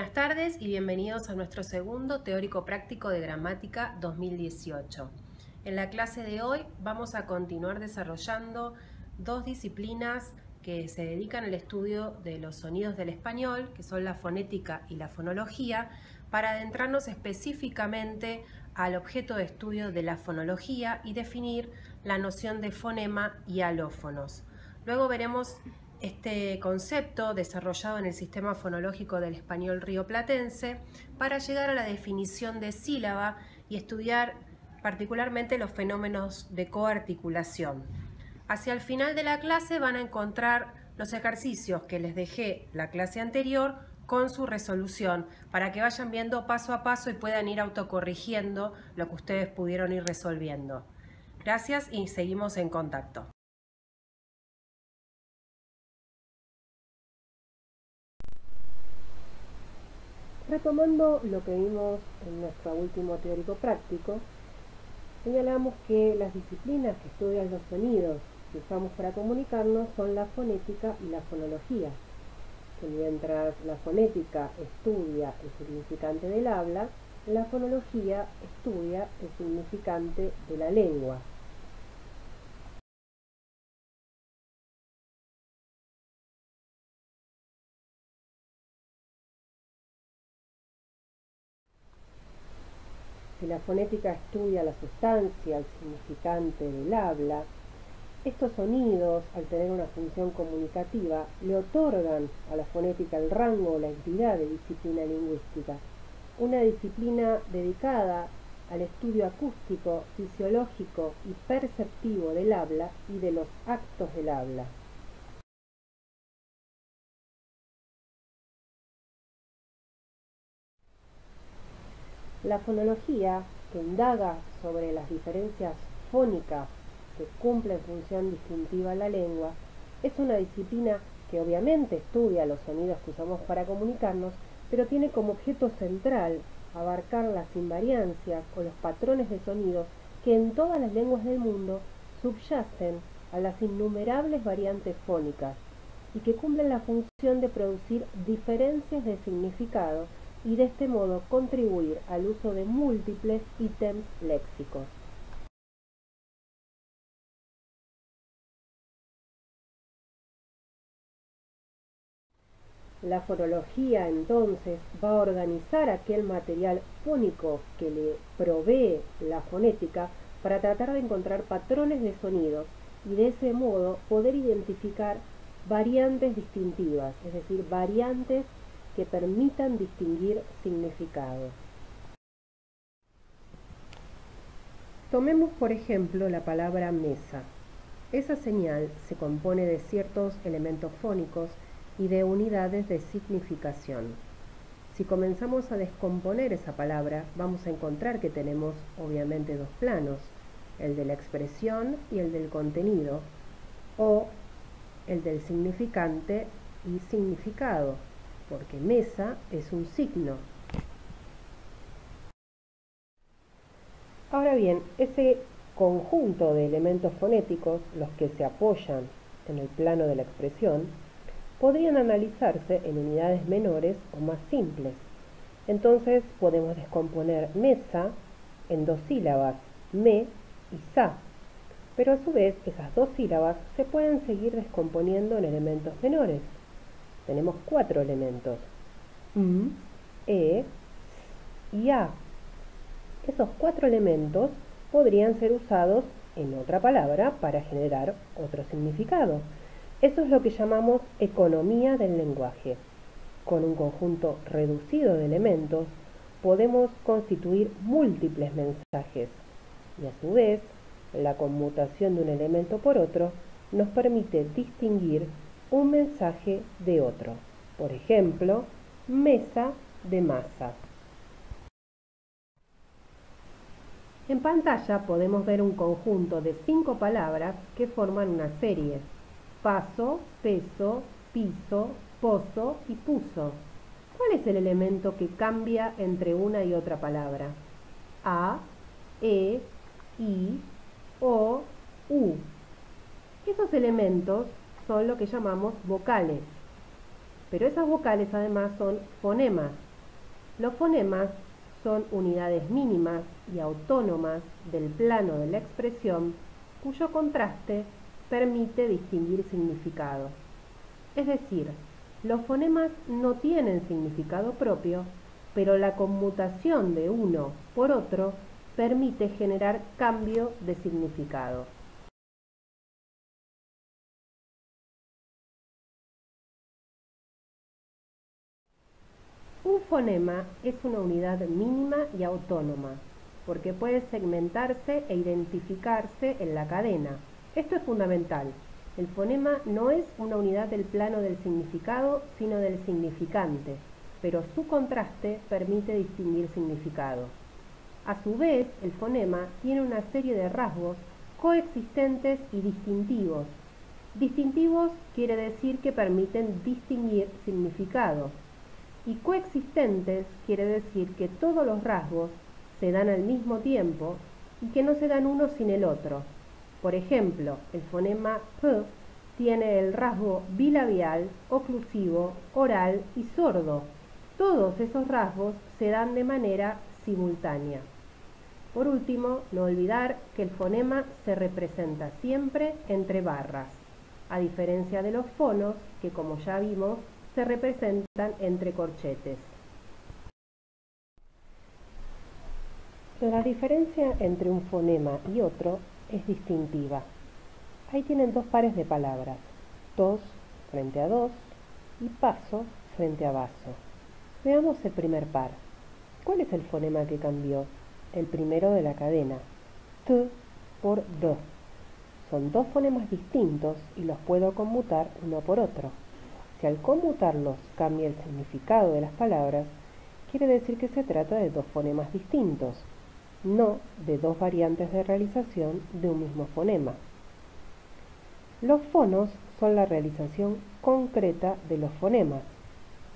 Buenas tardes y bienvenidos a nuestro segundo teórico práctico de gramática 2018. En la clase de hoy vamos a continuar desarrollando dos disciplinas que se dedican al estudio de los sonidos del español, que son la fonética y la fonología, para adentrarnos específicamente al objeto de estudio de la fonología y definir la noción de fonema y alófonos. Luego veremos este concepto desarrollado en el sistema fonológico del español rioplatense para llegar a la definición de sílaba y estudiar particularmente los fenómenos de coarticulación. Hacia el final de la clase van a encontrar los ejercicios que les dejé la clase anterior con su resolución para que vayan viendo paso a paso y puedan ir autocorrigiendo lo que ustedes pudieron ir resolviendo. Gracias y seguimos en contacto. Retomando lo que vimos en nuestro último teórico práctico, señalamos que las disciplinas que estudian los sonidos que usamos para comunicarnos son la fonética y la fonología, que mientras la fonética estudia el significante del habla, la fonología estudia el significante de la lengua. Si la fonética estudia la sustancia, el significante del habla, estos sonidos, al tener una función comunicativa, le otorgan a la fonética el rango o la entidad de disciplina lingüística, una disciplina dedicada al estudio acústico, fisiológico y perceptivo del habla y de los actos del habla. La fonología, que indaga sobre las diferencias fónicas que cumplen función distintiva en la lengua, es una disciplina que obviamente estudia los sonidos que usamos para comunicarnos, pero tiene como objeto central abarcar las invariancias o los patrones de sonidos que en todas las lenguas del mundo subyacen a las innumerables variantes fónicas y que cumplen la función de producir diferencias de significado y de este modo contribuir al uso de múltiples ítems léxicos. La fonología entonces va a organizar aquel material fónico que le provee la fonética para tratar de encontrar patrones de sonidos y de ese modo poder identificar variantes distintivas, es decir, variantes que permitan distinguir significados. Tomemos por ejemplo la palabra mesa. Esa señal se compone de ciertos elementos fónicos y de unidades de significación. Si comenzamos a descomponer esa palabra, vamos a encontrar que tenemos obviamente dos planos, el de la expresión y el del contenido, o el del significante y significado, porque mesa es un signo. Ahora bien, ese conjunto de elementos fonéticos, los que se apoyan en el plano de la expresión, podrían analizarse en unidades menores o más simples. Entonces podemos descomponer mesa en dos sílabas, me y sa, pero a su vez esas dos sílabas se pueden seguir descomponiendo en elementos menores. Tenemos 4 elementos, e, s y a. Esos 4 elementos podrían ser usados en otra palabra para generar otro significado. Eso es lo que llamamos economía del lenguaje. Con un conjunto reducido de elementos podemos constituir múltiples mensajes y a su vez la conmutación de un elemento por otro nos permite distinguir un mensaje de otro. Por ejemplo, mesa de masa. En pantalla podemos ver un conjunto de 5 palabras que forman una serie: paso, peso, piso, pozo y puso. ¿Cuál es el elemento que cambia entre una y otra palabra? A, E, I, O, U. Esos elementos son lo que llamamos vocales, pero esas vocales además son fonemas, Los fonemas son unidades mínimas y autónomas del plano de la expresión cuyo contraste permite distinguir significado. Es decir, los fonemas no tienen significado propio, pero la conmutación de uno por otro permite generar cambio de significado. Un fonema es una unidad mínima y autónoma, porque puede segmentarse e identificarse en la cadena. Esto es fundamental. El fonema no es una unidad del plano del significado, sino del significante, pero su contraste permite distinguir significado. A su vez, el fonema tiene una serie de rasgos coexistentes y distintivos. Distintivos quiere decir que permiten distinguir significado. Y coexistentes quiere decir que todos los rasgos se dan al mismo tiempo y que no se dan uno sin el otro. Por ejemplo, el fonema P tiene el rasgo bilabial, oclusivo, oral y sordo. Todos esos rasgos se dan de manera simultánea. Por último, no olvidar que el fonema se representa siempre entre barras, a diferencia de los fonos que, como ya vimos, se representan entre corchetes. La diferencia entre un fonema y otro es distintiva. Ahí tienen dos pares de palabras, tos frente a dos y paso frente a vaso. Veamos el primer par. ¿Cuál es el fonema que cambió? El primero de la cadena, T por D. Son dos fonemas distintos y los puedo conmutar uno por otro. Si al conmutarlos cambia el significado de las palabras, quiere decir que se trata de dos fonemas distintos, no de dos variantes de realización de un mismo fonema. Los fonos son la realización concreta de los fonemas.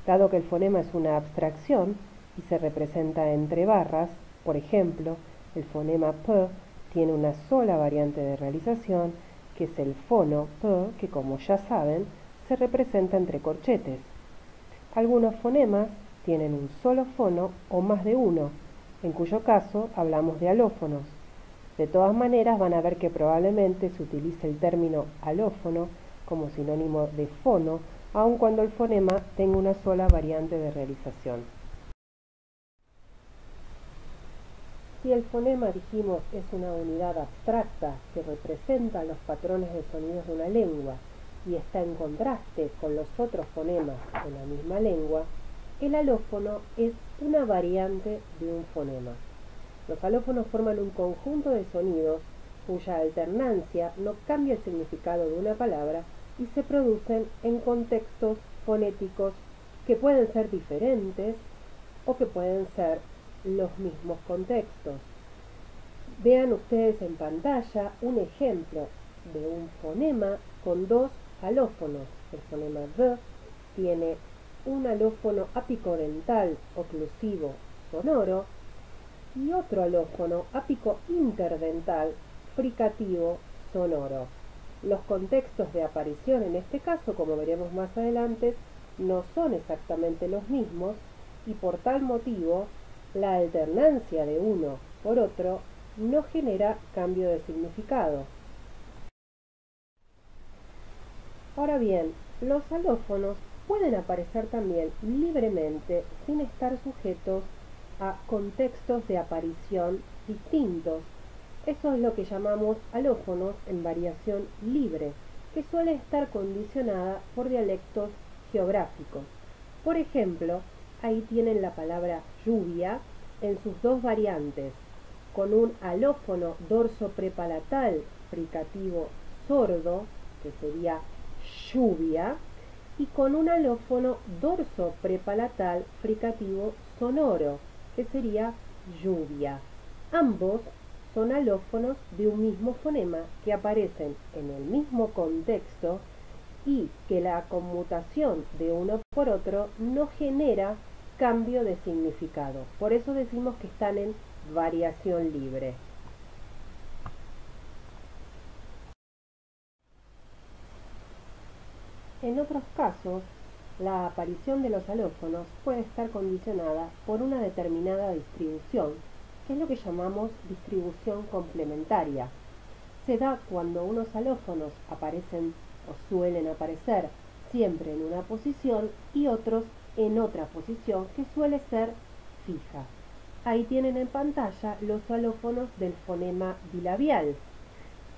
Dado que el fonema es una abstracción y se representa entre barras, por ejemplo, el fonema P tiene una sola variante de realización, que es el fono P, que como ya saben, se representa entre corchetes. Algunos fonemas tienen un solo fono o más de uno, en cuyo caso hablamos de alófonos. De todas maneras van a ver que probablemente se utilice el término alófono como sinónimo de fono, aun cuando el fonema tenga una sola variante de realización. Si el fonema, dijimos, es una unidad abstracta que representa los patrones de sonidos de una lengua y está en contraste con los otros fonemas de la misma lengua, el alófono es una variante de un fonema. Los alófonos forman un conjunto de sonidos cuya alternancia no cambia el significado de una palabra y se producen en contextos fonéticos que pueden ser diferentes o que pueden ser los mismos contextos. Vean ustedes en pantalla un ejemplo de un fonema con dos alófonos. El fonema D tiene un alófono apicodental oclusivo sonoro y otro alófono ápico interdental fricativo sonoro. Los contextos de aparición en este caso, como veremos más adelante, no son exactamente los mismos y por tal motivo la alternancia de uno por otro no genera cambio de significado. Ahora bien, los alófonos pueden aparecer también libremente sin estar sujetos a contextos de aparición distintos. Eso es lo que llamamos alófonos en variación libre, que suele estar condicionada por dialectos geográficos. Por ejemplo, ahí tienen la palabra lluvia en sus dos variantes, con un alófono dorso prepalatal fricativo sordo, que sería lluvia, y con un alófono dorso prepalatal fricativo sonoro, que sería lluvia. Ambos son alófonos de un mismo fonema que aparecen en el mismo contexto y que la conmutación de uno por otro no genera cambio de significado. Por eso decimos que están en variación libre. En otros casos, la aparición de los alófonos puede estar condicionada por una determinada distribución, que es lo que llamamos distribución complementaria. Se da cuando unos alófonos aparecen o suelen aparecer siempre en una posición y otros en otra posición que suele ser fija. Ahí tienen en pantalla los alófonos del fonema bilabial.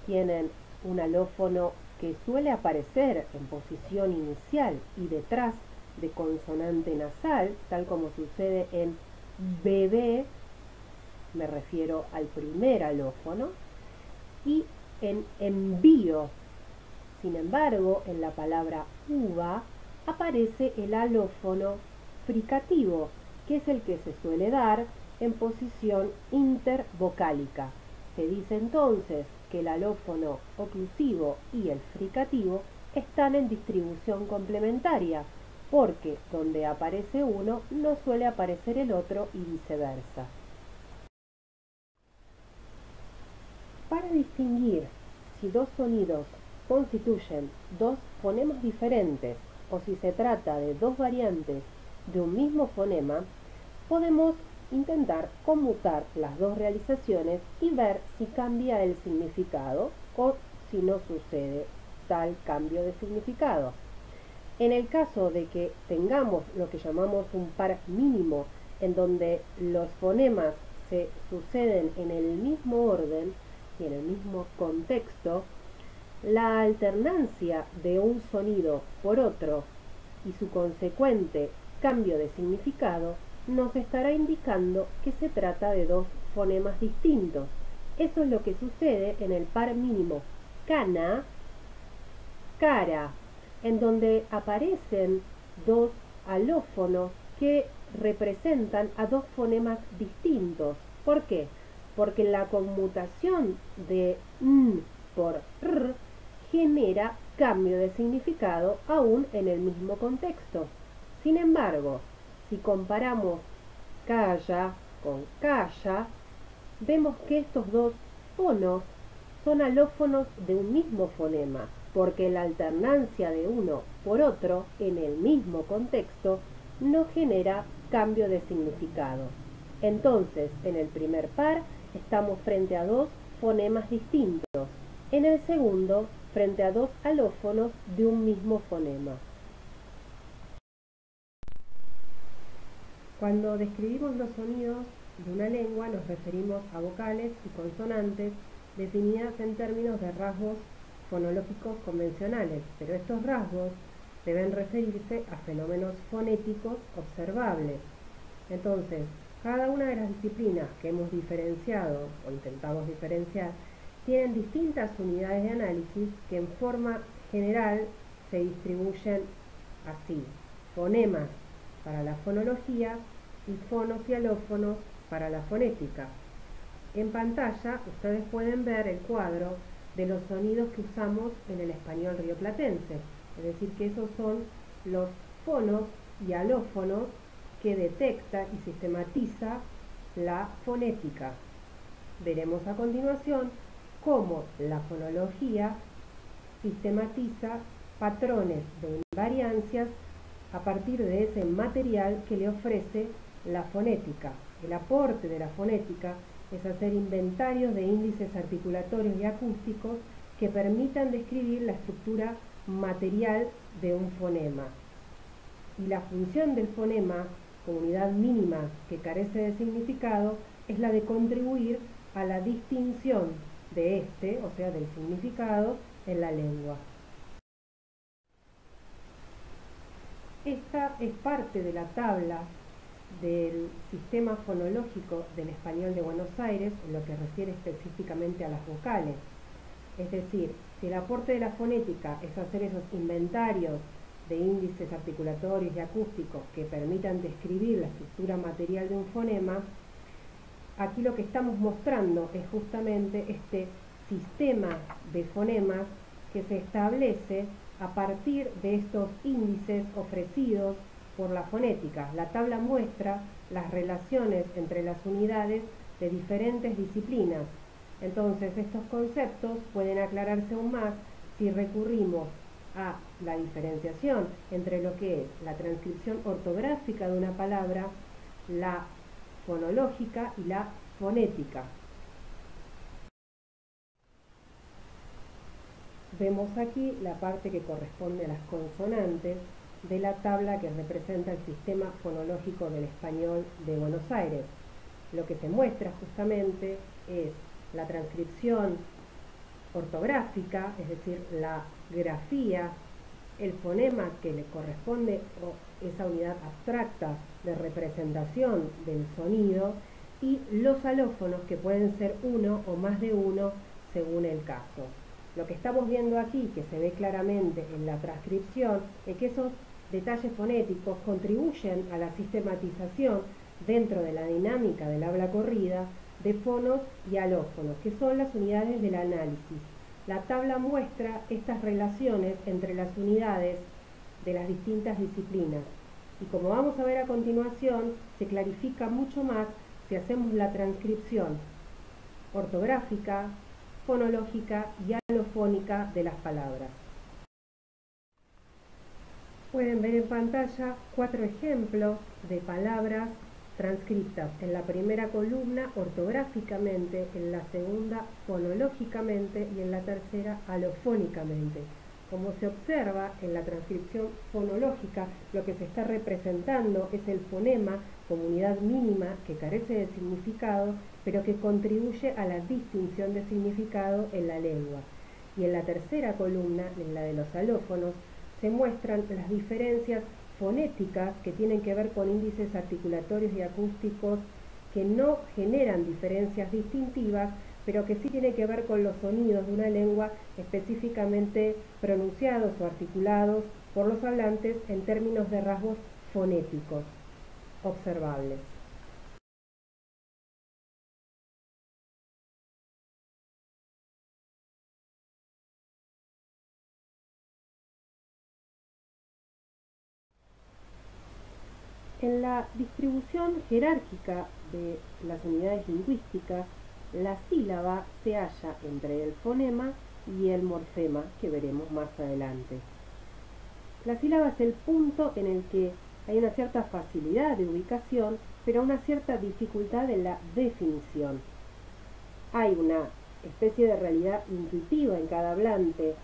Tienen un alófono que suele aparecer en posición inicial y detrás de consonante nasal, tal como sucede en bebé, me refiero al primer alófono, y en envío. Sin embargo, en la palabra uva aparece el alófono fricativo, que es el que se suele dar en posición intervocálica. Se dice entonces que el alófono oclusivo y el fricativo están en distribución complementaria, porque donde aparece uno no suele aparecer el otro y viceversa. Para distinguir si dos sonidos constituyen dos fonemas diferentes o si se trata de dos variantes de un mismo fonema, podemos intentar conmutar las dos realizaciones y ver si cambia el significado o si no sucede tal cambio de significado. En el caso de que tengamos lo que llamamos un par mínimo, en donde los fonemas se suceden en el mismo orden y en el mismo contexto, la alternancia de un sonido por otro y su consecuente cambio de significado nos estará indicando que se trata de dos fonemas distintos. Eso es lo que sucede en el par mínimo cana, cara, en donde aparecen dos alófonos que representan a dos fonemas distintos. ¿Por qué? Porque la conmutación de n por r genera cambio de significado aún en el mismo contexto. Sin embargo, si comparamos calla con calla, vemos que estos dos fonos son alófonos de un mismo fonema, porque la alternancia de uno por otro en el mismo contexto no genera cambio de significado. Entonces, en el primer par estamos frente a dos fonemas distintos, en el segundo frente a dos alófonos de un mismo fonema. Cuando describimos los sonidos de una lengua nos referimos a vocales y consonantes definidas en términos de rasgos fonológicos convencionales, pero estos rasgos deben referirse a fenómenos fonéticos observables. Entonces, cada una de las disciplinas que hemos diferenciado o intentamos diferenciar tienen distintas unidades de análisis que en forma general se distribuyen así: fonemas para la fonología y fonos y alófonos para la fonética. En pantalla ustedes pueden ver el cuadro de los sonidos que usamos en el español rioplatense, es decir, que esos son los fonos y alófonos que detecta y sistematiza la fonética. Veremos a continuación cómo la fonología sistematiza patrones de invariancias a partir de ese material que le ofrece la fonética. El aporte de la fonética es hacer inventarios de índices articulatorios y acústicos que permitan describir la estructura material de un fonema. Y la función del fonema, como unidad mínima que carece de significado, es la de contribuir a la distinción de este, o sea, del significado, en la lengua. Esta es parte de la tabla del sistema fonológico del español de Buenos Aires, en lo que refiere específicamente a las vocales. Es decir, si el aporte de la fonética es hacer esos inventarios de índices articulatorios y acústicos que permitan describir la estructura material de un fonema, aquí lo que estamos mostrando es justamente este sistema de fonemas que se establece a partir de estos índices ofrecidos por la fonética. La tabla muestra las relaciones entre las unidades de diferentes disciplinas. Entonces, estos conceptos pueden aclararse aún más si recurrimos a la diferenciación entre lo que es la transcripción ortográfica de una palabra, la fonológica y la fonética. Vemos aquí la parte que corresponde a las consonantes de la tabla que representa el sistema fonológico del español de Buenos Aires. Lo que se muestra justamente es la transcripción ortográfica, es decir, la grafía, el fonema que le corresponde o esa unidad abstracta de representación del sonido, y los alófonos, que pueden ser uno o más de uno según el caso. Lo que estamos viendo aquí, que se ve claramente en la transcripción, es que esos detalles fonéticos contribuyen a la sistematización dentro de la dinámica del habla corrida de fonos y alófonos, que son las unidades del análisis. La tabla muestra estas relaciones entre las unidades de las distintas disciplinas. Y como vamos a ver a continuación, se clarifica mucho más si hacemos la transcripción ortográfica, fonológica y alofónica de las palabras. Pueden ver en pantalla 4 ejemplos de palabras transcritas en la primera columna ortográficamente, en la segunda fonológicamente y en la tercera alofónicamente. Como se observa en la transcripción fonológica, lo que se está representando es el fonema como unidad mínima que carece de significado, pero que contribuye a la distinción de significado en la lengua. Y en la tercera columna, en la de los alófonos, se muestran las diferencias fonéticas que tienen que ver con índices articulatorios y acústicos que no generan diferencias distintivas, pero que sí tienen que ver con los sonidos de una lengua específicamente pronunciados o articulados por los hablantes en términos de rasgos fonéticos observables. En la distribución jerárquica de las unidades lingüísticas, la sílaba se halla entre el fonema y el morfema, que veremos más adelante. La sílaba es el punto en el que hay una cierta facilidad de ubicación, pero una cierta dificultad en la definición. Hay una especie de realidad intuitiva en cada hablante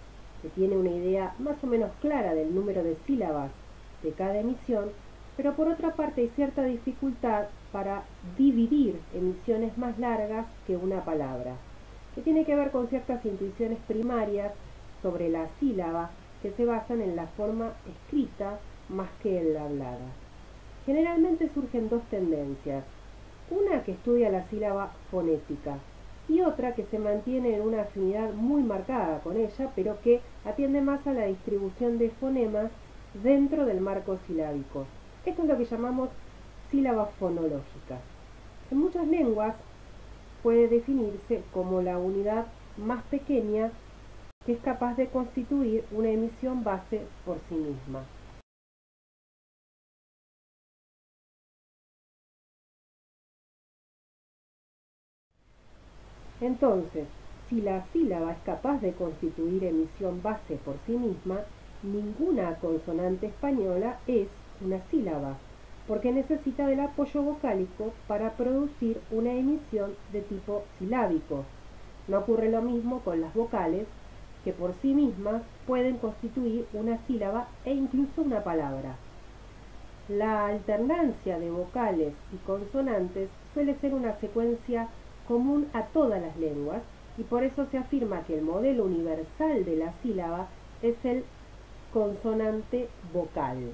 que tiene una idea más o menos clara del número de sílabas de cada emisión, pero por otra parte hay cierta dificultad para dividir emisiones más largas que una palabra, que tiene que ver con ciertas intuiciones primarias sobre la sílaba que se basan en la forma escrita más que en la hablada. Generalmente surgen dos tendencias, una que estudia la sílaba fonética y otra que se mantiene en una afinidad muy marcada con ella, pero que atiende más a la distribución de fonemas dentro del marco silábico. Esto es lo que llamamos sílaba fonológica. En muchas lenguas puede definirse como la unidad más pequeña que es capaz de constituir una emisión base por sí misma. Entonces, si la sílaba es capaz de constituir emisión base por sí misma, ninguna consonante española es una sílaba, porque necesita del apoyo vocálico para producir una emisión de tipo silábico. No ocurre lo mismo con las vocales, que por sí mismas pueden constituir una sílaba e incluso una palabra. La alternancia de vocales y consonantes suele ser una secuencia común a todas las lenguas, y por eso se afirma que el modelo universal de la sílaba es el consonante vocal.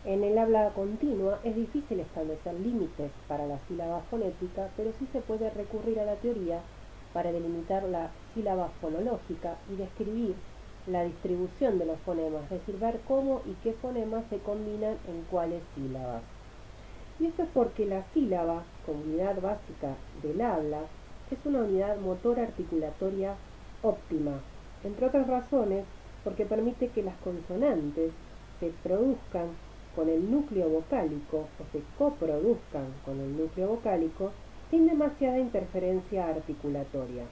En el habla continua es difícil establecer límites para la sílaba fonética, pero sí se puede recurrir a la teoría para delimitar la sílaba fonológica y describir la distribución de los fonemas, es decir, ver cómo y qué fonemas se combinan en cuáles sílabas. Y esto es porque la sílaba, como unidad básica del habla, es una unidad motora articulatoria óptima, entre otras razones porque permite que las consonantes se produzcan con el núcleo vocálico o se coproduzcan con el núcleo vocálico sin demasiada interferencia articulatoria.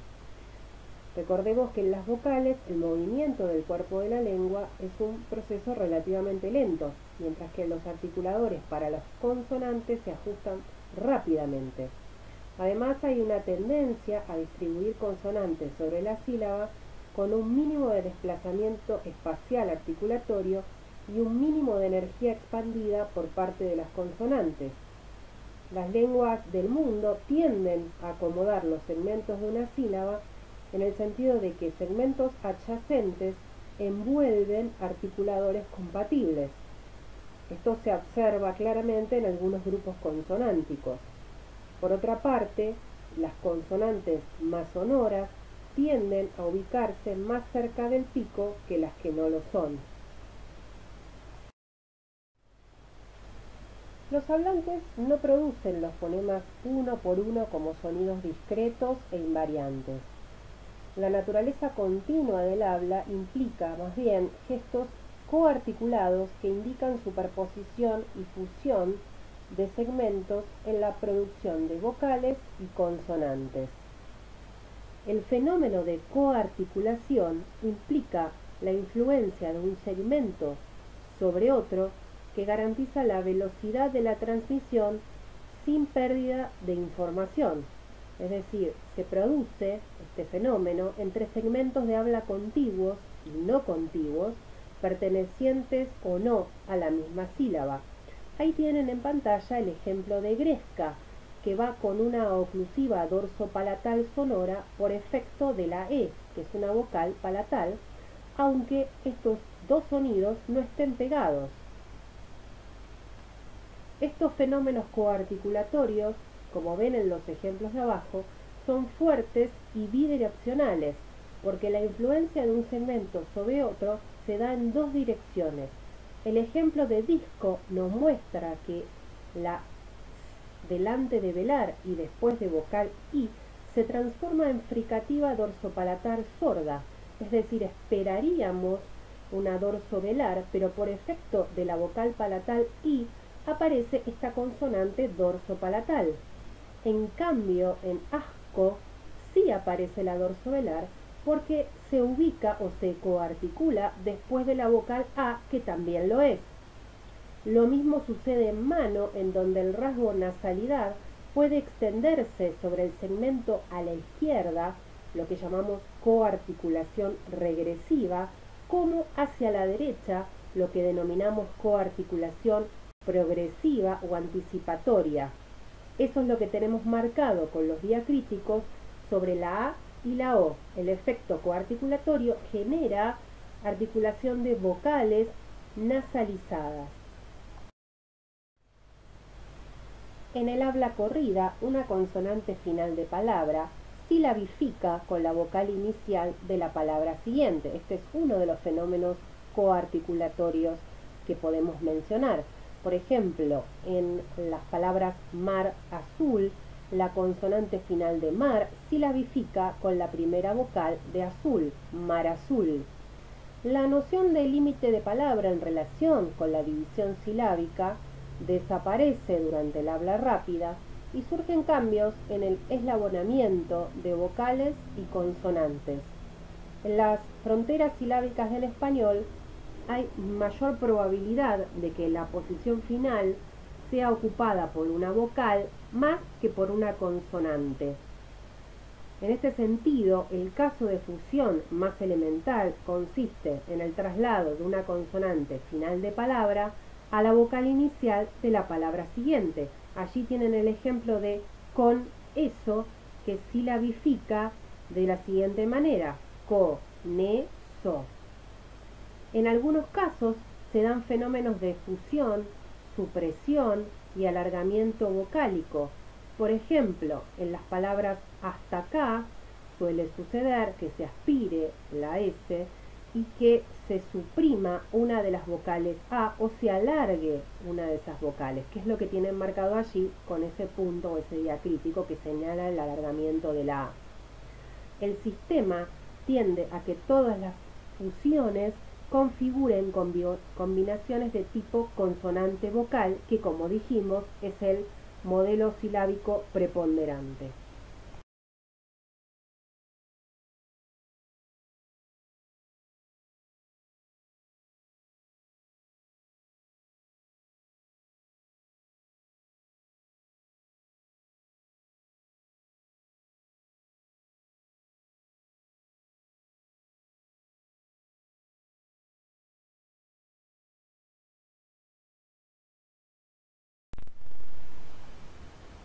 Recordemos que en las vocales el movimiento del cuerpo de la lengua es un proceso relativamente lento, mientras que los articuladores para las consonantes se ajustan rápidamente. Además hay una tendencia a distribuir consonantes sobre la sílaba con un mínimo de desplazamiento espacial articulatorio y un mínimo de energía expandida por parte de las consonantes. Las lenguas del mundo tienden a acomodar los segmentos de una sílaba en el sentido de que segmentos adyacentes envuelven articuladores compatibles. Esto se observa claramente en algunos grupos consonánticos. Por otra parte, las consonantes más sonoras tienden a ubicarse más cerca del pico que las que no lo son. Los hablantes no producen los fonemas uno por uno como sonidos discretos e invariantes. La naturaleza continua del habla implica, más bien, gestos coarticulados que indican superposición y fusión de segmentos en la producción de vocales y consonantes. El fenómeno de coarticulación implica la influencia de un segmento sobre otro que garantiza la velocidad de la transmisión sin pérdida de información. Es decir, se produce este fenómeno entre segmentos de habla contiguos y no contiguos, pertenecientes o no a la misma sílaba. Ahí tienen en pantalla el ejemplo de gresca, que va con una oclusiva dorsopalatal sonora por efecto de la E, que es una vocal palatal, aunque estos dos sonidos no estén pegados. Estos fenómenos coarticulatorios, como ven en los ejemplos de abajo, son fuertes y bidireccionales, porque la influencia de un segmento sobre otro se da en dos direcciones. El ejemplo de disco nos muestra que la delante de velar y después de vocal I se transforma en fricativa dorsopalatal sorda, es decir, esperaríamos una dorsovelar, pero por efecto de la vocal palatal I aparece esta consonante dorsopalatal. En cambio, en asco sí aparece la dorsovelar porque se ubica o se coarticula después de la vocal A, que también lo es. Lo mismo sucede en mano, en donde el rasgo nasalidad puede extenderse sobre el segmento a la izquierda, lo que llamamos coarticulación regresiva, como hacia la derecha, lo que denominamos coarticulación progresiva o anticipatoria. Eso es lo que tenemos marcado con los diacríticos sobre la A y la O. El efecto coarticulatorio genera articulación de vocales nasalizadas. En el habla corrida, una consonante final de palabra silabifica con la vocal inicial de la palabra siguiente. Este es uno de los fenómenos coarticulatorios que podemos mencionar. Por ejemplo, en las palabras mar azul, la consonante final de mar silabifica con la primera vocal de azul, mar azul. La noción de límite de palabra en relación con la división silábica desaparece durante el habla rápida y surgen cambios en el eslabonamiento de vocales y consonantes. En las fronteras silábicas del español hay mayor probabilidad de que la posición final sea ocupada por una vocal más que por una consonante. En este sentido, el caso de fusión más elemental consiste en el traslado de una consonante final de palabra a la vocal inicial de la palabra siguiente. Allí tienen el ejemplo de con eso, que silabifica de la siguiente manera: co, ne, so. En algunos casos se dan fenómenos de fusión, supresión y alargamiento vocálico. Por ejemplo, en las palabras hasta acá suele suceder que se aspire la S y que se suprima una de las vocales A o se alargue una de esas vocales, que es lo que tienen marcado allí con ese punto o ese diacrítico que señala el alargamiento de la A. El sistema tiende a que todas las fusiones configuren combinaciones de tipo consonante-vocal, que como dijimos es el modelo silábico preponderante.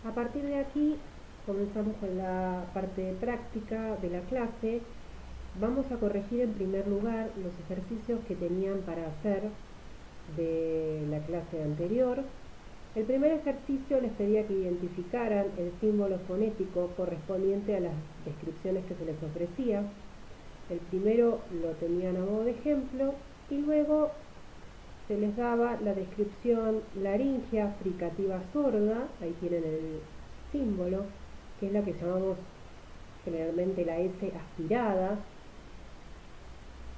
A partir de aquí comenzamos con la parte práctica de la clase. Vamos a corregir en primer lugar los ejercicios que tenían para hacer de la clase anterior. El primer ejercicio les pedía que identificaran el símbolo fonético correspondiente a las descripciones que se les ofrecía. El primero lo tenían a modo de ejemplo y luego se les daba la descripción laringea fricativa sorda, ahí tienen el símbolo, que es la que llamamos generalmente la S aspirada.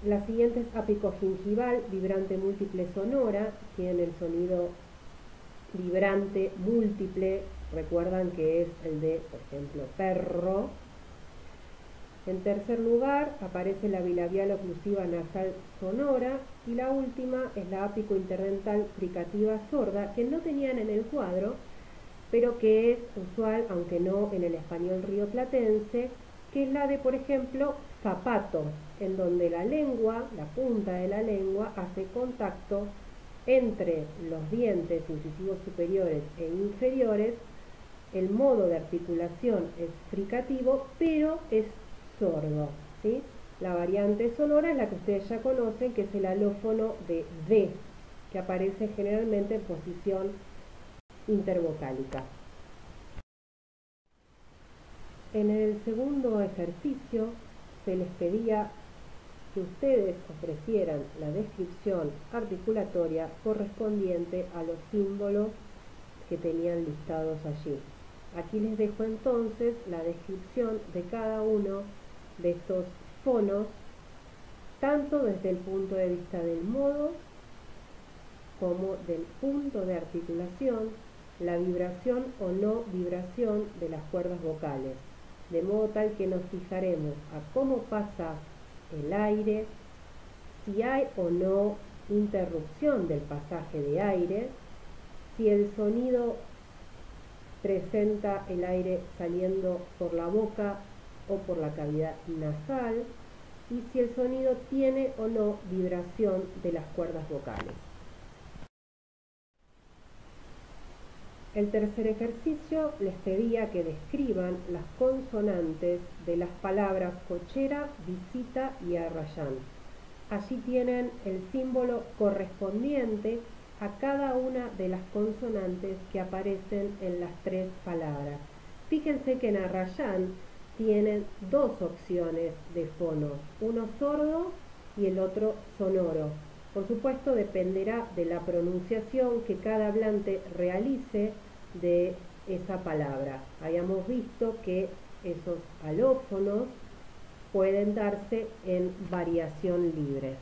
La siguiente es apicogingival vibrante múltiple sonora, tiene el sonido vibrante múltiple, recuerdan que es el de, por ejemplo, perro. En tercer lugar aparece la bilabial oclusiva nasal sonora y la última es la ápico-interdental fricativa sorda, que no tenían en el cuadro, pero que es usual, aunque no en el español rioplatense, que es la de, por ejemplo, zapato, en donde la lengua, la punta de la lengua, hace contacto entre los dientes incisivos superiores e inferiores. El modo de articulación es fricativo, pero es sordo, ¿sí? La variante sonora es la que ustedes ya conocen, que es el alófono de D, que aparece generalmente en posición intervocálica. En el segundo ejercicio se les pedía que ustedes ofrecieran la descripción articulatoria correspondiente a los símbolos que tenían listados allí. Aquí les dejo entonces la descripción de cada uno de estos fonos, tanto desde el punto de vista del modo como del punto de articulación, la vibración o no vibración de las cuerdas vocales, de modo tal que nos fijaremos a cómo pasa el aire, si hay o no interrupción del pasaje de aire, si el sonido presenta el aire saliendo por la boca o por la cavidad nasal, y si el sonido tiene o no vibración de las cuerdas vocales. El tercer ejercicio les pedía que describan las consonantes de las palabras cochera, visita y arrayán. Allí tienen el símbolo correspondiente a cada una de las consonantes que aparecen en las tres palabras. Fíjense que en arrayán tienen dos opciones de fonos, uno sordo y el otro sonoro. Por supuesto dependerá de la pronunciación que cada hablante realice de esa palabra. Habíamos visto que esos alófonos pueden darse en variación libre.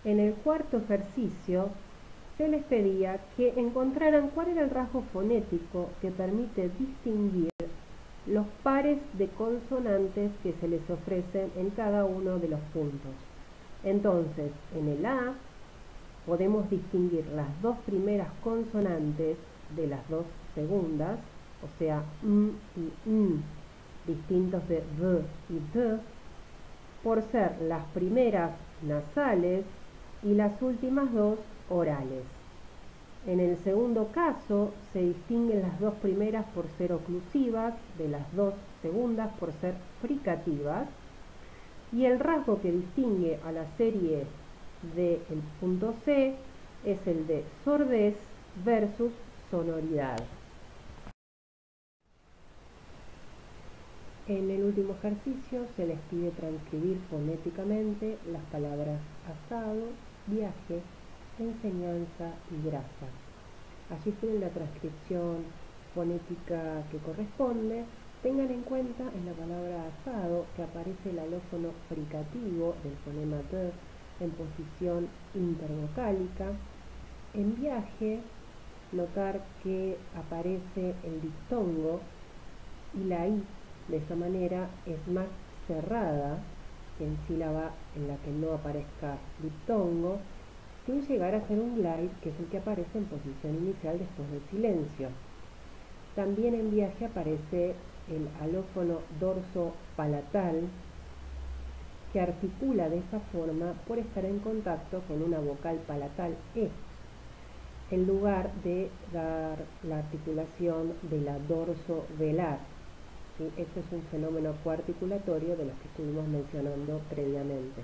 En el cuarto ejercicio se les pedía que encontraran cuál era el rasgo fonético que permite distinguir los pares de consonantes que se les ofrecen en cada uno de los puntos. Entonces, en el A podemos distinguir las dos primeras consonantes de las dos segundas, o sea, y distintos de V y D, por ser las primeras nasales y las últimas dos orales. En el segundo caso se distinguen las dos primeras por ser oclusivas, de las dos segundas por ser fricativas, y el rasgo que distingue a la serie del punto C es el de sordez versus sonoridad. En el último ejercicio se les pide transcribir fonéticamente las palabras asado, viaje, enseñanza y grasa. Allí tienen la transcripción fonética que corresponde. Tengan en cuenta en la palabra asado que aparece el alófono fricativo del fonema D en posición intervocálica. En viaje, notar que aparece el diptongo y la I de esa manera es más cerrada que en sílaba en la que no aparezca diptongo, sin llegar a ser un glide, que es el que aparece en posición inicial después del silencio. También en viaje aparece el alófono dorso palatal, que articula de esa forma por estar en contacto con una vocal palatal E, en lugar de dar la articulación de la dorso velar. ¿Sí? Este es un fenómeno coarticulatorio de los que estuvimos mencionando previamente.